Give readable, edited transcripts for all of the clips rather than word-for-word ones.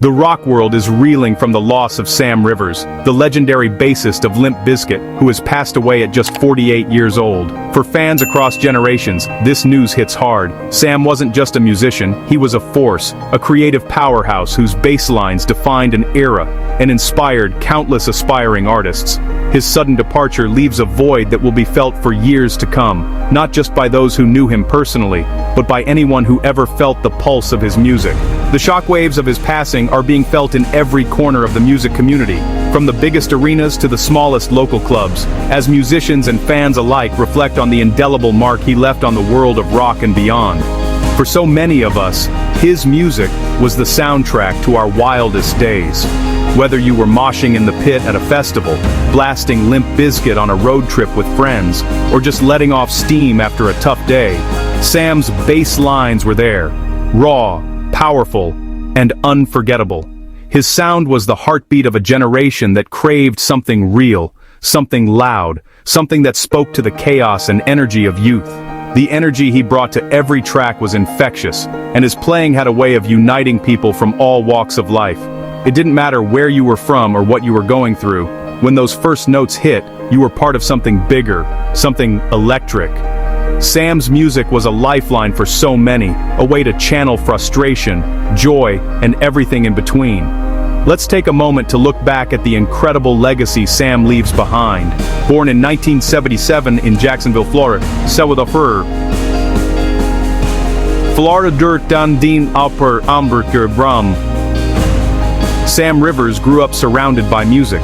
The rock world is reeling from the loss of Sam Rivers, the legendary bassist of Limp Bizkit, who has passed away at just 48 years old. For fans across generations, this news hits hard. Sam wasn't just a musician, he was a force, a creative powerhouse whose bass lines defined an era and inspired countless aspiring artists. His sudden departure leaves a void that will be felt for years to come, not just by those who knew him personally, but by anyone who ever felt the pulse of his music. The shockwaves of his passing are being felt in every corner of the music community, from the biggest arenas to the smallest local clubs, as musicians and fans alike reflect on the indelible mark he left on the world of rock and beyond. For so many of us, his music was the soundtrack to our wildest days. Whether you were moshing in the pit at a festival, blasting Limp Bizkit on a road trip with friends, or just letting off steam after a tough day, Sam's bass lines were there, raw, powerful, and unforgettable. His sound was the heartbeat of a generation that craved something real, something loud, something that spoke to the chaos and energy of youth. The energy he brought to every track was infectious, and his playing had a way of uniting people from all walks of life. It didn't matter where you were from or what you were going through. When those first notes hit, you were part of something bigger, something electric. Sam's music was a lifeline for so many, a way to channel frustration, joy, and everything in between. Let's take a moment to look back at the incredible legacy Sam leaves behind. Born in 1977 in Jacksonville, Florida, Florida dan din upper Amberker Brum. Sam Rivers grew up surrounded by music.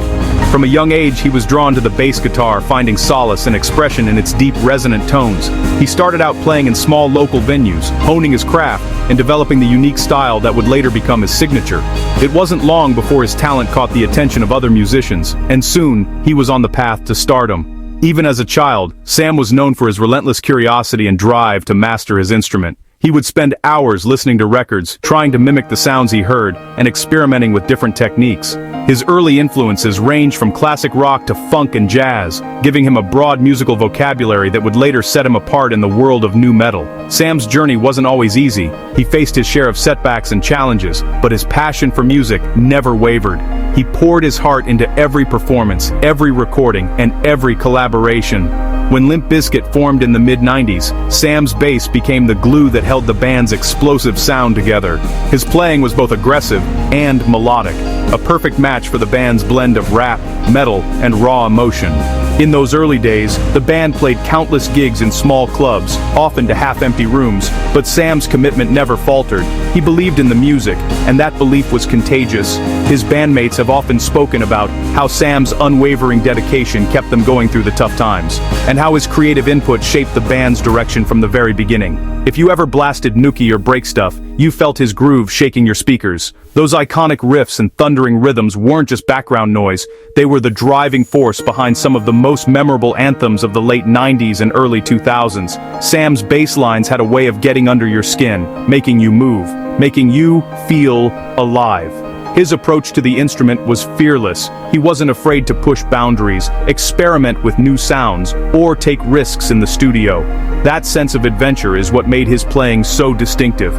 From a young age he was drawn to the bass guitar, finding solace and expression in its deep resonant tones. He started out playing in small local venues, honing his craft, and developing the unique style that would later become his signature. It wasn't long before his talent caught the attention of other musicians, and soon he was on the path to stardom. Even as a child, Sam was known for his relentless curiosity and drive to master his instrument. He would spend hours listening to records, trying to mimic the sounds he heard, and experimenting with different techniques. His early influences ranged from classic rock to funk and jazz, giving him a broad musical vocabulary that would later set him apart in the world of nu metal. Sam's journey wasn't always easy. He faced his share of setbacks and challenges, but his passion for music never wavered. He poured his heart into every performance, every recording, and every collaboration. When Limp Bizkit formed in the mid-90s, Sam's bass became the glue that held the band's explosive sound together. His playing was both aggressive and melodic, a perfect match for the band's blend of rap, metal, and raw emotion. In those early days, the band played countless gigs in small clubs, often to half-empty rooms, but Sam's commitment never faltered. He believed in the music, and that belief was contagious. His bandmates have often spoken about how Sam's unwavering dedication kept them going through the tough times, and how his creative input shaped the band's direction from the very beginning. If you ever blasted Nookie or break stuff, you felt his groove shaking your speakers. Those iconic riffs and thundering rhythms weren't just background noise, they were the driving force behind some of the most memorable anthems of the late 90s and early 2000s. Sam's bass lines had a way of getting under your skin, making you move, making you feel alive. His approach to the instrument was fearless. He wasn't afraid to push boundaries, experiment with new sounds, or take risks in the studio. That sense of adventure is what made his playing so distinctive.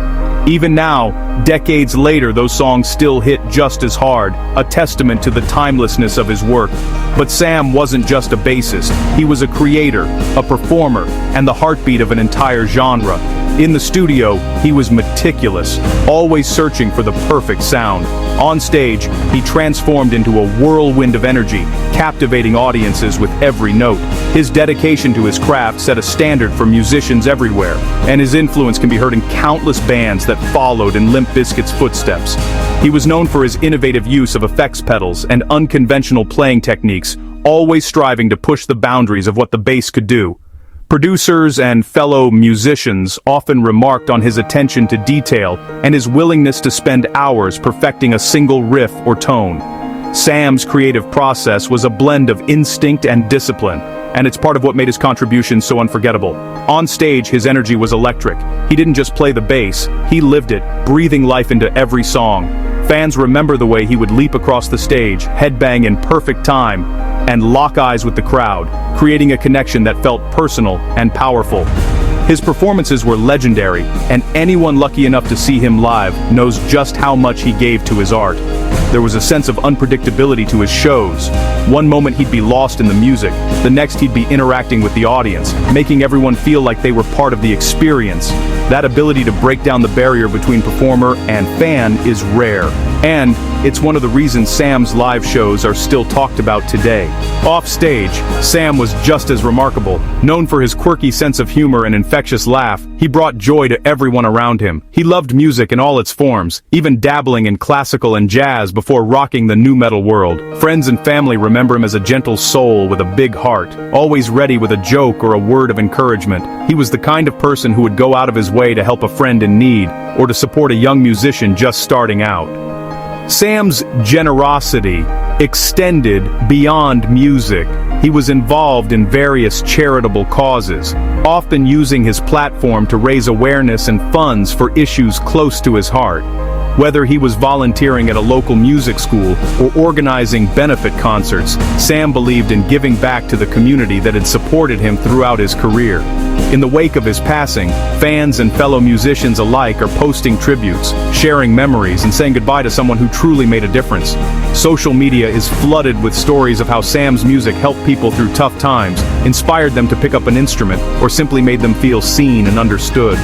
Even now, decades later, those songs still hit just as hard, a testament to the timelessness of his work. But Sam wasn't just a bassist. He was a creator, a performer, and the heartbeat of an entire genre. In the studio, he was meticulous, always searching for the perfect sound. On stage, he transformed into a whirlwind of energy, captivating audiences with every note. His dedication to his craft set a standard for musicians everywhere, and his influence can be heard in countless bands that followed in Limp Bizkit's footsteps. He was known for his innovative use of effects pedals and unconventional playing techniques, always striving to push the boundaries of what the bass could do. Producers and fellow musicians often remarked on his attention to detail and his willingness to spend hours perfecting a single riff or tone. Sam's creative process was a blend of instinct and discipline, and it's part of what made his contributions so unforgettable. On stage, his energy was electric. He didn't just play the bass, he lived it, breathing life into every song. Fans remember the way he would leap across the stage, headbang in perfect time, and lock eyes with the crowd, creating a connection that felt personal and powerful. His performances were legendary, and anyone lucky enough to see him live knows just how much he gave to his art. There was a sense of unpredictability to his shows. One moment he'd be lost in the music, the next he'd be interacting with the audience, making everyone feel like they were part of the experience. That ability to break down the barrier between performer and fan is rare. And it's one of the reasons Sam's live shows are still talked about today. Off stage, Sam was just as remarkable. Known for his quirky sense of humor and infectious laugh, he brought joy to everyone around him. He loved music in all its forms, even dabbling in classical and jazz before rocking the nu metal world. Friends and family remember him as a gentle soul with a big heart, always ready with a joke or a word of encouragement. He was the kind of person who would go out of his way to help a friend in need, or to support a young musician just starting out. Sam's generosity extended beyond music. He was involved in various charitable causes, often using his platform to raise awareness and funds for issues close to his heart. Whether he was volunteering at a local music school or organizing benefit concerts, Sam believed in giving back to the community that had supported him throughout his career. In the wake of his passing, fans and fellow musicians alike are posting tributes, sharing memories, and saying goodbye to someone who truly made a difference. Social media is flooded with stories of how Sam's music helped people through tough times, inspired them to pick up an instrument, or simply made them feel seen and understood.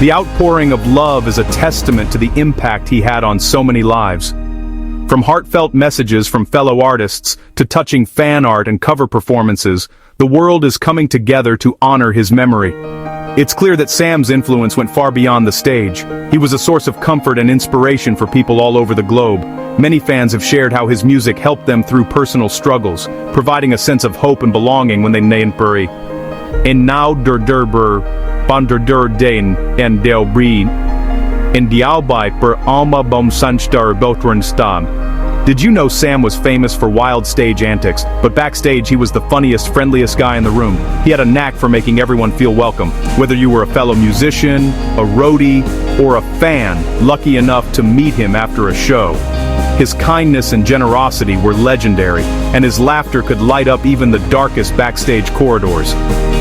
The outpouring of love is a testament to the impact he had on so many lives. From heartfelt messages from fellow artists to touching fan art and cover performances, the world is coming together to honor his memory. It's clear that Sam's influence went far beyond the stage. He was a source of comfort and inspiration for people all over the globe. Many fans have shared how his music helped them through personal struggles, providing a sense of hope and belonging when they nainpuri. En now derber Banderden en del Breen, en dialby per alma bom sunstar Beltrenstam. Did you know Sam was famous for wild stage antics, but backstage he was the funniest, friendliest guy in the room. He had a knack for making everyone feel welcome, whether you were a fellow musician, a roadie, or a fan lucky enough to meet him after a show. His kindness and generosity were legendary, and his laughter could light up even the darkest backstage corridors.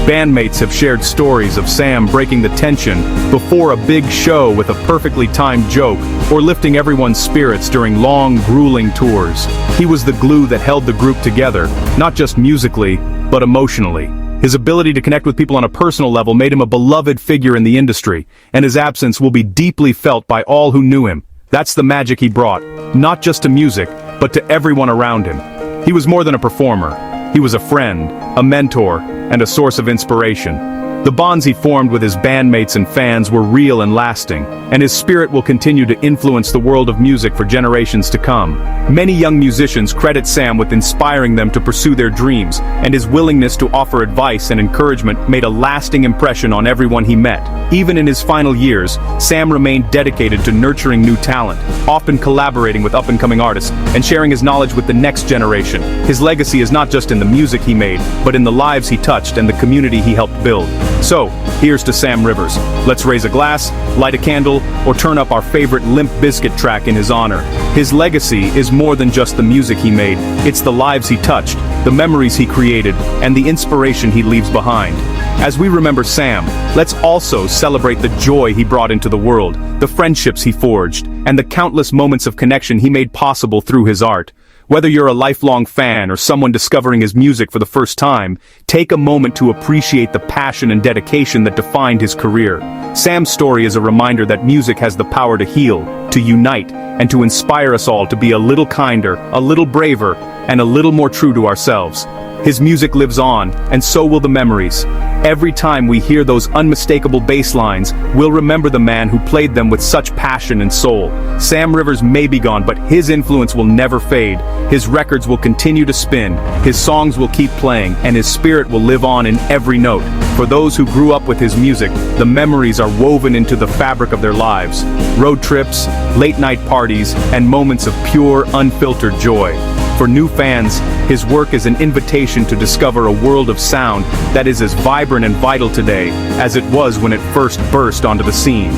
Bandmates have shared stories of Sam breaking the tension before a big show with a perfectly timed joke, or lifting everyone's spirits during long, grueling tours. He was the glue that held the group together, not just musically, but emotionally. His ability to connect with people on a personal level made him a beloved figure in the industry, and his absence will be deeply felt by all who knew him. That's the magic he brought, not just to music, but to everyone around him. He was more than a performer. He was a friend, a mentor, and a source of inspiration. The bonds he formed with his bandmates and fans were real and lasting, and his spirit will continue to influence the world of music for generations to come. Many young musicians credit Sam with inspiring them to pursue their dreams, and his willingness to offer advice and encouragement made a lasting impression on everyone he met. Even in his final years, Sam remained dedicated to nurturing new talent, often collaborating with up-and-coming artists, and sharing his knowledge with the next generation. His legacy is not just in the music he made, but in the lives he touched and the community he helped build. So, here's to Sam Rivers. Let's raise a glass, light a candle, or turn up our favorite Limp Bizkit track in his honor. His legacy is more than just the music he made. It's the lives he touched, the memories he created, and the inspiration he leaves behind. As we remember Sam, let's also celebrate the joy he brought into the world, the friendships he forged, and the countless moments of connection he made possible through his art. Whether you're a lifelong fan or someone discovering his music for the first time, take a moment to appreciate the passion and dedication that defined his career. Sam's story is a reminder that music has the power to heal, to unite, and to inspire us all to be a little kinder, a little braver, and a little more true to ourselves. His music lives on, and so will the memories. Every time we hear those unmistakable bass lines, we'll remember the man who played them with such passion and soul. Sam Rivers may be gone, but his influence will never fade. His records will continue to spin, his songs will keep playing, and his spirit will live on in every note. For those who grew up with his music, the memories are woven into the fabric of their lives. Road trips, late-night parties, and moments of pure, unfiltered joy. For new fans, his work is an invitation to discover a world of sound that is as vibrant and vital today as it was when it first burst onto the scene.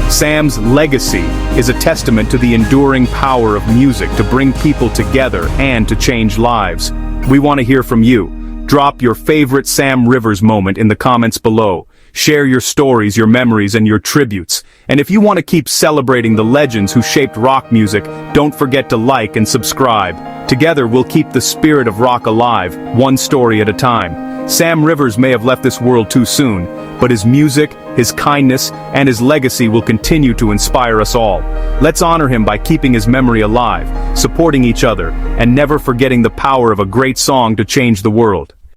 Sam's legacy is a testament to the enduring power of music to bring people together and to change lives. We want to hear from you. Drop your favorite Sam Rivers moment in the comments below. Share your stories, your memories, and your tributes. And if you want to keep celebrating the legends who shaped rock music, don't forget to like and subscribe. Together we'll keep the spirit of rock alive, one story at a time. Sam Rivers may have left this world too soon, but his music, his kindness, and his legacy will continue to inspire us all. Let's honor him by keeping his memory alive, supporting each other, and never forgetting the power of a great song to change the world.